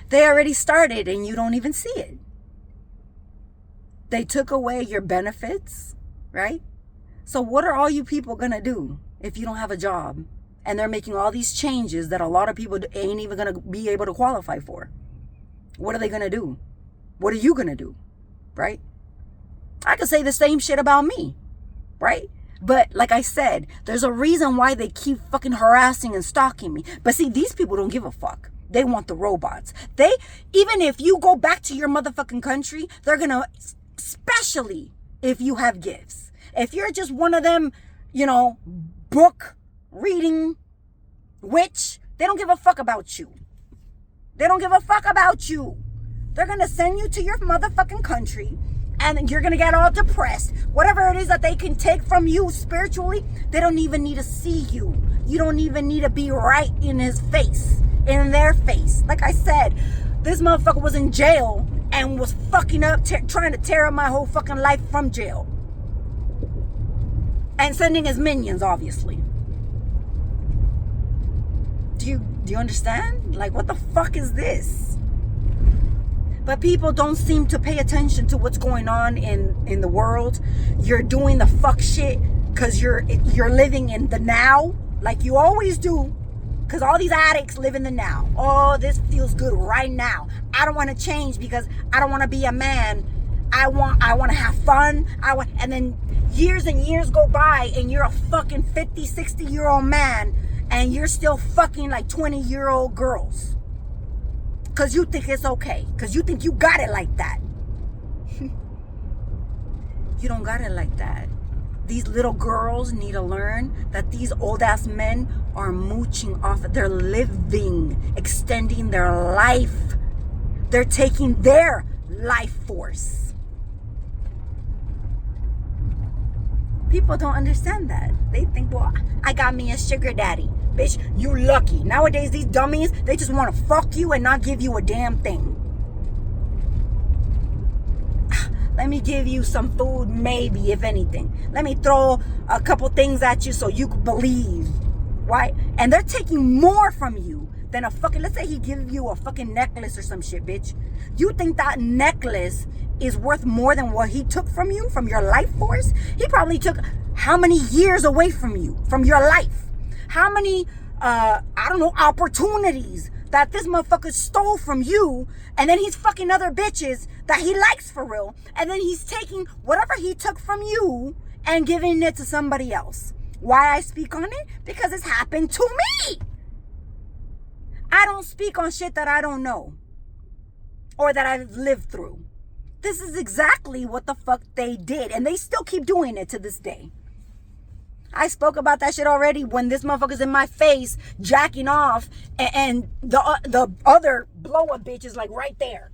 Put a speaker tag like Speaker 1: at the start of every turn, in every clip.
Speaker 1: They already started and you don't even see it. They took away your benefits, right? So what are all you people gonna do if you don't have a job? And they're making all these changes that a lot of people ain't even gonna be able to qualify for. What are they gonna do? What are you gonna do, right? I could say the same shit about me, right? But like I said, there's a reason why they keep fucking harassing and stalking me. But see, these people don't give a fuck. They want the robots. Even if you go back to your motherfucking country, they're gonna, especially if you have gifts. If you're just one of them, book reading witch, they don't give a fuck about you. They don't give a fuck about you. They're gonna send you to your motherfucking country and you're gonna get all depressed. Whatever it is that they can take from you spiritually, they don't even need to see you. You don't even need to be right in his face, in their face. Like I said, this motherfucker was in jail and was fucking up, trying to tear up my whole fucking life from jail. And sending his minions, obviously. Do you understand? Like, what the fuck is this? But people don't seem to pay attention to what's going on in the world. You're doing the fuck shit because you're living in the now, like you always do. Because all these addicts live in the now. Oh, this feels good right now. I don't want to change because I don't want to be a man. I want to have fun. And then years and years go by and you're a fucking 50, 60-year-old man and you're still fucking like 20-year-old girls. Because you think it's okay. Because you think you got it like that. You don't got it like that. These little girls need to learn that these old-ass men are mooching off. They're living, extending their life. They're taking their life force. People don't understand that. They think, well, I got me a sugar daddy. Bitch, you lucky. Nowadays, these dummies, they just want to fuck you and not give you a damn thing. Let me give you some food, maybe, if anything. Let me throw a couple things at you so you can believe, right? And they're taking more from you than a fucking, let's say he gives you a fucking necklace or some shit, bitch. You think that necklace is worth more than what he took from you, from your life force? He probably took how many years away from you, from your life? How many, opportunities that this motherfucker stole from you, and then he's fucking other bitches that he likes for real, and then he's taking whatever he took from you and giving it to somebody else. Why I speak on it? Because it's happened to me. I don't speak on shit that I don't know or that I've lived through. This is exactly what the fuck they did, and they still keep doing it to this day. I spoke about that shit already when this motherfucker's in my face jacking off and the other blow up bitch is like right there.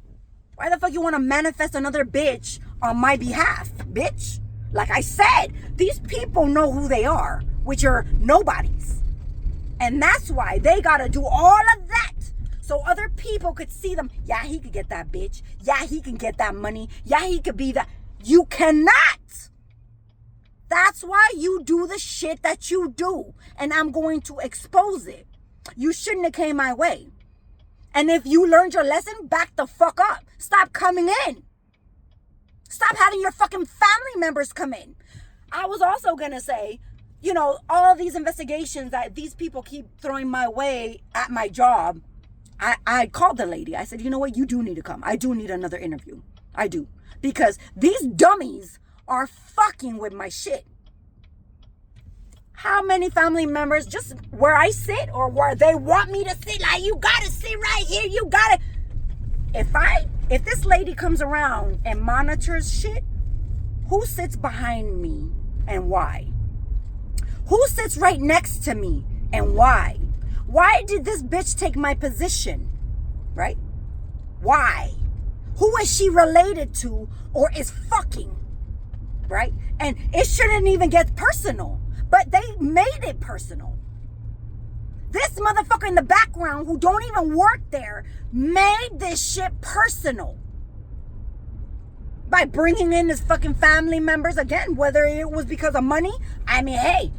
Speaker 1: Why the fuck you want to manifest another bitch on my behalf, bitch? Like I said, these people know who they are, which are nobodies. And that's why they gotta do all of that so other people could see them. Yeah, he could get that bitch. Yeah, he can get that money. Yeah, he could be that. You cannot. That's why you do the shit that you do. And I'm going to expose it. You shouldn't have came my way. And if you learned your lesson, back the fuck up. Stop coming in. Stop having your fucking family members come in. I was also going to say, all these investigations that these people keep throwing my way at my job. I called the lady. I said, you know what? You do need to come. I do need another interview. I do. Because these dummies are fucking with my shit. How many family members, just where I sit or where they want me to sit, like, you gotta sit right here, you gotta. If this lady comes around and monitors shit, who sits behind me and why? Who sits right next to me and why? Why did this bitch take my position, right? Why? Who is she related to or is fucking? Right? And it shouldn't even get personal, but they made it personal. This motherfucker in the background who don't even work there made this shit personal by bringing in his fucking family members again, whether it was because of money. I mean, hey,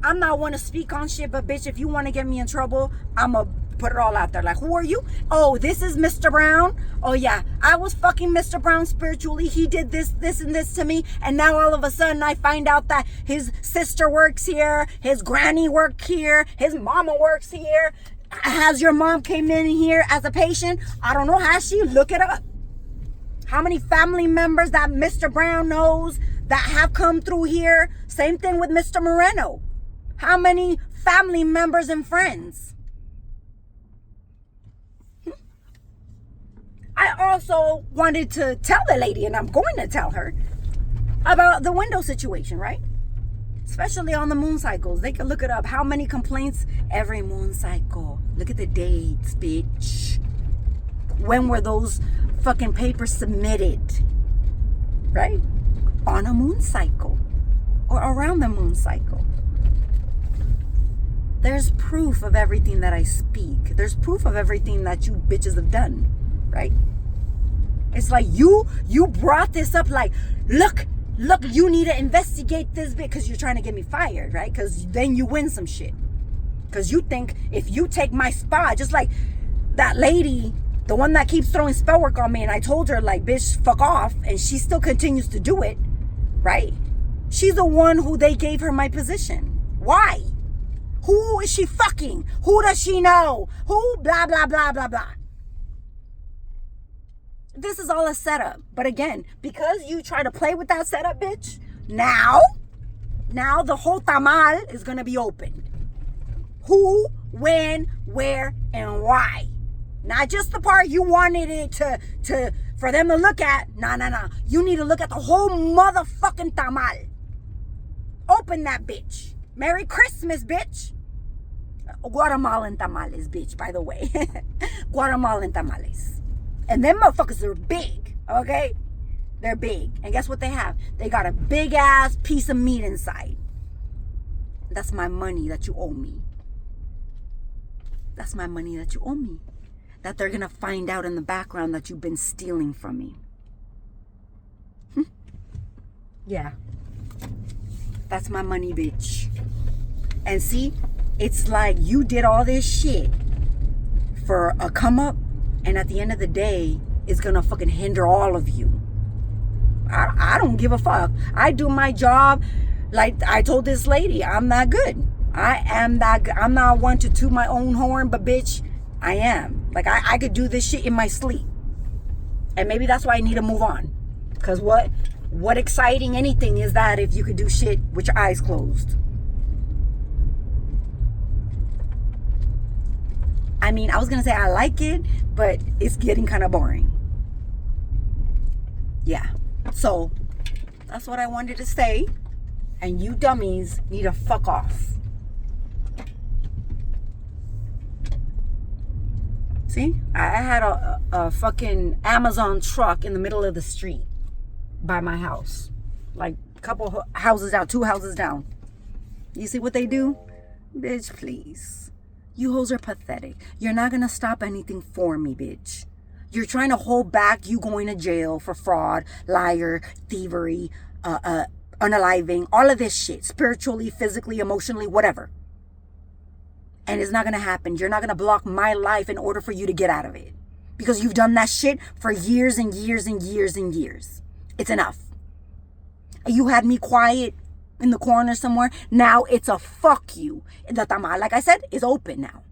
Speaker 1: I'm not one to speak on shit, but bitch, if you want to get me in trouble, I'm a Put it all out there. Like, who are you? Oh, this is Mr. Brown. Oh, yeah. I was fucking Mr. Brown spiritually. He did this, this, and this to me. And now all of a sudden I find out that his sister works here. His granny works here. His mama works here. Has your mom came in here as a patient? I don't know. Has she? Look it up. How many family members that Mr. Brown knows that have come through here? Same thing with Mr. Moreno. How many family members and friends? I also wanted to tell the lady, and I'm going to tell her, about the window situation, right? Especially on the moon cycles. They can look it up. How many complaints every moon cycle? Look at the dates, bitch. When were those fucking papers submitted? Right? On a moon cycle. Or around the moon cycle. There's proof of everything that I speak. There's proof of everything that you bitches have done. Right? It's like you brought this up like, look, you need to investigate this bit because you're trying to get me fired, right? Because then you win some shit. Because you think if you take my spot, just like that lady, the one that keeps throwing spell work on me, and I told her, like, bitch, fuck off, and she still continues to do it, right? She's the one who they gave her my position. Why? Who is she fucking? Who does she know? Who? Blah, blah, blah, blah, blah. This is all a setup. But again, because you try to play with that setup, bitch, now the whole tamal is going to be opened. Who, when, where, and why. Not just the part you wanted it to for them to look at. No. You need to look at the whole motherfucking tamal. Open that bitch. Merry Christmas, bitch. Guatemalan tamales, bitch, by the way. Guatemalan tamales. And them motherfuckers are big, okay? They're big. And guess what they have? They got a big ass piece of meat inside. That's my money that you owe me. That's my money that you owe me. That they're gonna find out in the background that you've been stealing from me. Yeah. That's my money, bitch. And see, it's like you did all this shit for a come up, and at the end of the day, it's gonna fucking hinder all of you. I don't give a fuck. I do my job. Like I told this lady, I'm not good. I'm not one to toot my own horn, but bitch, I am. Like I could do this shit in my sleep. And maybe that's why I need to move on. Cause what exciting anything is that if you could do shit with your eyes closed? I mean, I was gonna say I like it, but it's getting kind of boring. Yeah. So that's what I wanted to say. And you dummies need to fuck off. See? I had a fucking Amazon truck in the middle of the street by my house. Like a couple houses down, 2 houses down. You see what they do? Bitch, please. You hoes are pathetic. You're not gonna stop anything for me, bitch. You're trying to hold back you going to jail for fraud, liar, thievery, unaliving, all of this shit. Spiritually, physically, emotionally, whatever. And it's not gonna happen. You're not gonna block my life in order for you to get out of it. Because you've done that shit for years and years and years and years. It's enough. You had me quiet in the corner somewhere. Now it's a fuck you. The tamal, like I said, is open now.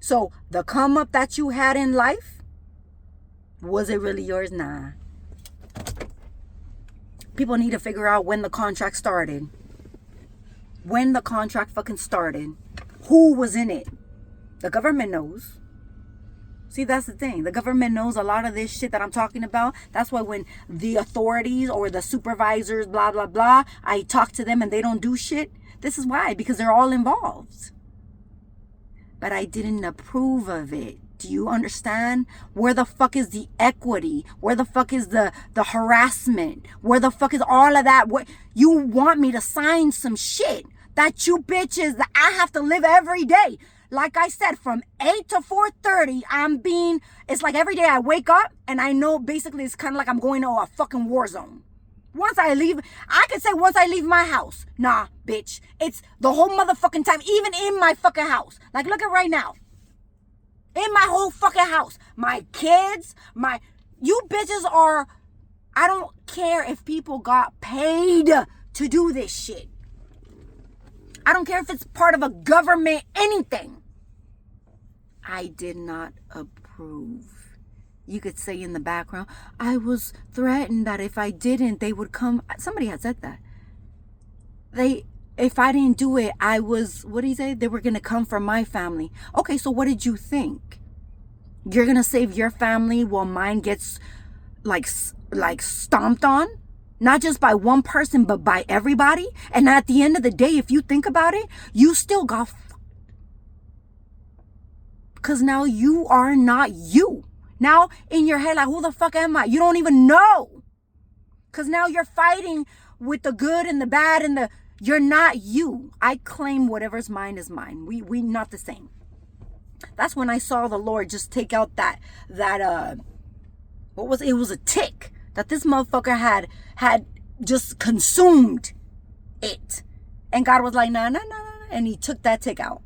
Speaker 1: So the come up that you had in life, was it really yours? Nah. People need to figure out when the contract started. When the contract fucking started. Who was in it? The government knows. See, that's the thing. The government knows a lot of this shit that I'm talking about. That's why when the authorities or the supervisors, blah, blah, blah, I talk to them and they don't do shit. This is why. Because they're all involved. But I didn't approve of it. Do you understand? Where the fuck is the equity? Where the fuck is the harassment? Where the fuck is all of that? What you want me to sign some shit that you bitches that I have to live every day. Like I said, from 8 to 4:30, it's like every day I wake up and I know basically it's kind of like I'm going to a fucking war zone. Once I leave, I could say once I leave my house. Nah, bitch. It's the whole motherfucking time, even in my fucking house. Like, look at right now. In my whole fucking house. My kids, you bitches are, I don't care if people got paid to do this shit. I don't care if it's part of a government, anything. I did not approve. You could say in the background, I was threatened that if I didn't, they would come. Somebody had said that. If I didn't do it, what did he say? They were going to come for my family. Okay, so what did you think? You're going to save your family while mine gets like stomped on? Not just by one person, but by everybody? And at the end of the day, if you think about it, you still got because now you are not you. Now in your head, like, who the fuck am I? You don't even know. Because now you're fighting with the good and the bad and you're not you. I claim whatever's mine is mine. We not the same. That's when I saw the Lord just take out that what was it? It was a tick that this motherfucker had just consumed it. And God was like, nah. And he took that tick out.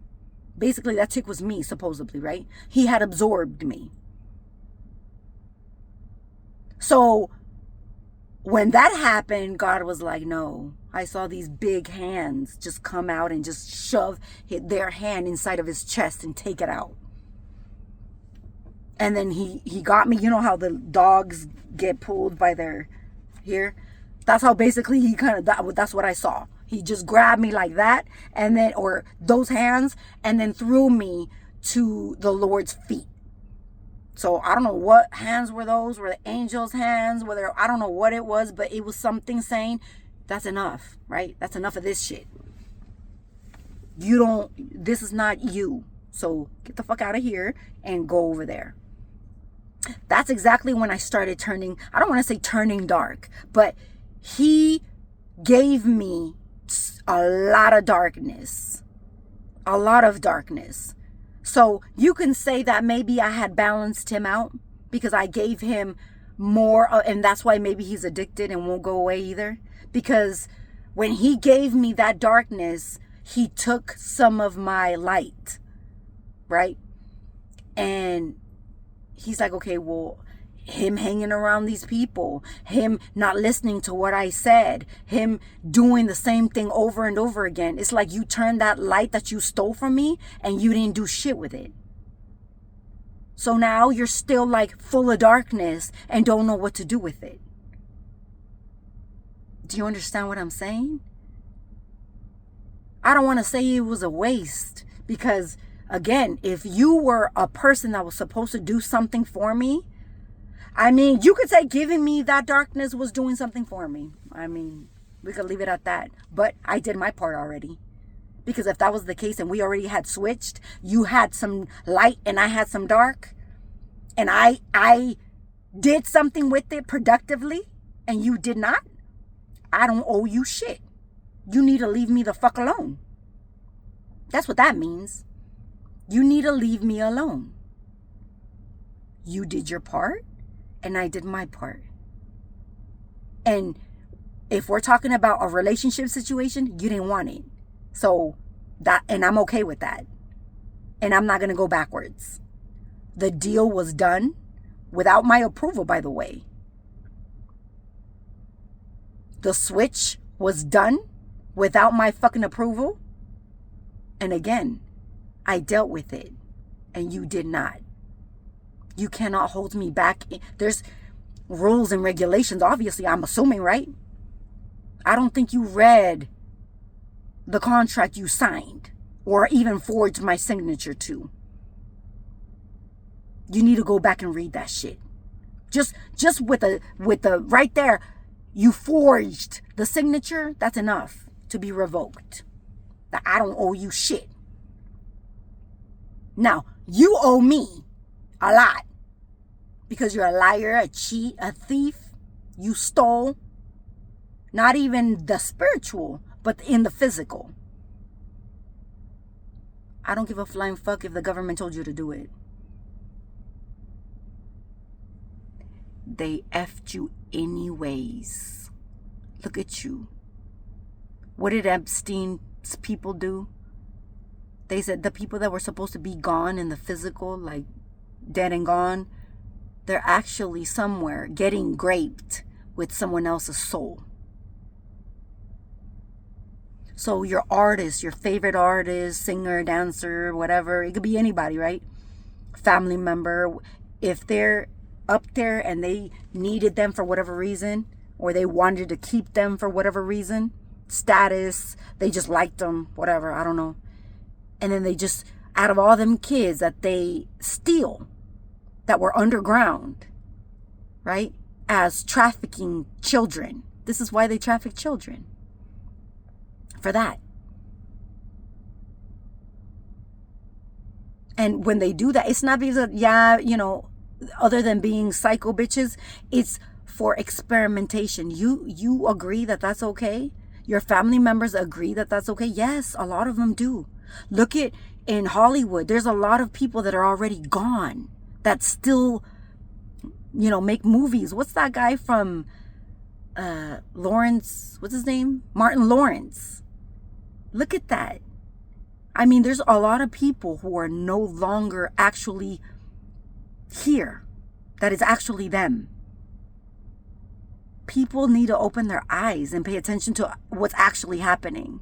Speaker 1: Basically, that tick was me, supposedly, right? He had absorbed me. So when that happened, God was like, no. I saw these big hands just come out and just shove their hand inside of his chest and take it out. And then he got me. You know how the dogs get pulled by their here? That's how basically he that's what I saw. He just grabbed me like that, and then, or those hands, and then threw me to the Lord's feet. So I don't know what hands were those, were the angels' hands, I don't know what it was, but it was something saying, that's enough, right? That's enough of this shit. This is not you. So get the fuck out of here and go over there. That's exactly when I started turning, I don't want to say turning dark, but he gave me a lot of darkness. So you can say that maybe I had balanced him out because I gave him more, and that's why maybe he's addicted and won't go away either. Because when he gave me that darkness, he took some of my light, right? And he's like, okay, well, him hanging around these people, him not listening to what I said, him doing the same thing over and over again. It's like you turned that light that you stole from me and you didn't do shit with it. So now you're still like full of darkness and don't know what to do with it. Do you understand what I'm saying? I don't want to say it was a waste because, again, if you were a person that was supposed to do something for me, I mean, you could say giving me that darkness was doing something for me. I mean, we could leave it at that. But I did my part already. Because if that was the case and we already had switched, you had some light and I had some dark, and I did something with it productively and you did not, I don't owe you shit. You need to leave me the fuck alone. That's what that means. You need to leave me alone. You did your part. And I did my part. And if we're talking about a relationship situation, you didn't want it. So and I'm okay with that. And I'm not going to go backwards. The deal was done without my approval, by the way. The switch was done without my fucking approval. And again, I dealt with it and you did not. You cannot hold me back. There's rules and regulations, obviously, I'm assuming, right? I don't think you read the contract you signed or even forged my signature to. You need to go back and read that shit. Just with the right there, you forged the signature, that's enough to be revoked. That I don't owe you shit. Now, you owe me a lot. Because you're a liar, a cheat, a thief. You stole. Not even the spiritual, but in the physical. I don't give a flying fuck if the government told you to do it. They effed you anyways. Look at you. What did Epstein's people do? They said the people that were supposed to be gone in the physical, like dead and gone, they're actually somewhere getting graped with someone else's soul. So your artist, your favorite artist, singer, dancer, whatever, it could be anybody, right? Family member, if they're up there and they needed them for whatever reason, or they wanted to keep them for whatever reason, status, they just liked them, whatever, I don't know. And then they just, out of all them kids that they steal, that were underground, right? As trafficking children. This is why they traffic children. For that. And when they do that, it's not because of, other than being psycho bitches, it's for experimentation. You agree that that's okay? Your family members agree that that's okay? Yes, a lot of them do. Look at in Hollywood, there's a lot of people that are already gone that still, make movies. What's that guy from Lawrence? What's his name? Martin Lawrence. Look at that. I mean, there's a lot of people who are no longer actually here. That is actually them. People need to open their eyes and pay attention to what's actually happening.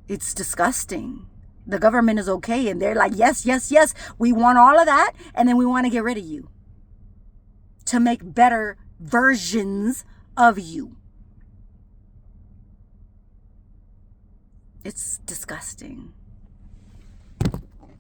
Speaker 1: It's disgusting. The government is okay, and they're like, yes, yes, yes, we want all of that, and then we want to get rid of you to make better versions of you. It's disgusting.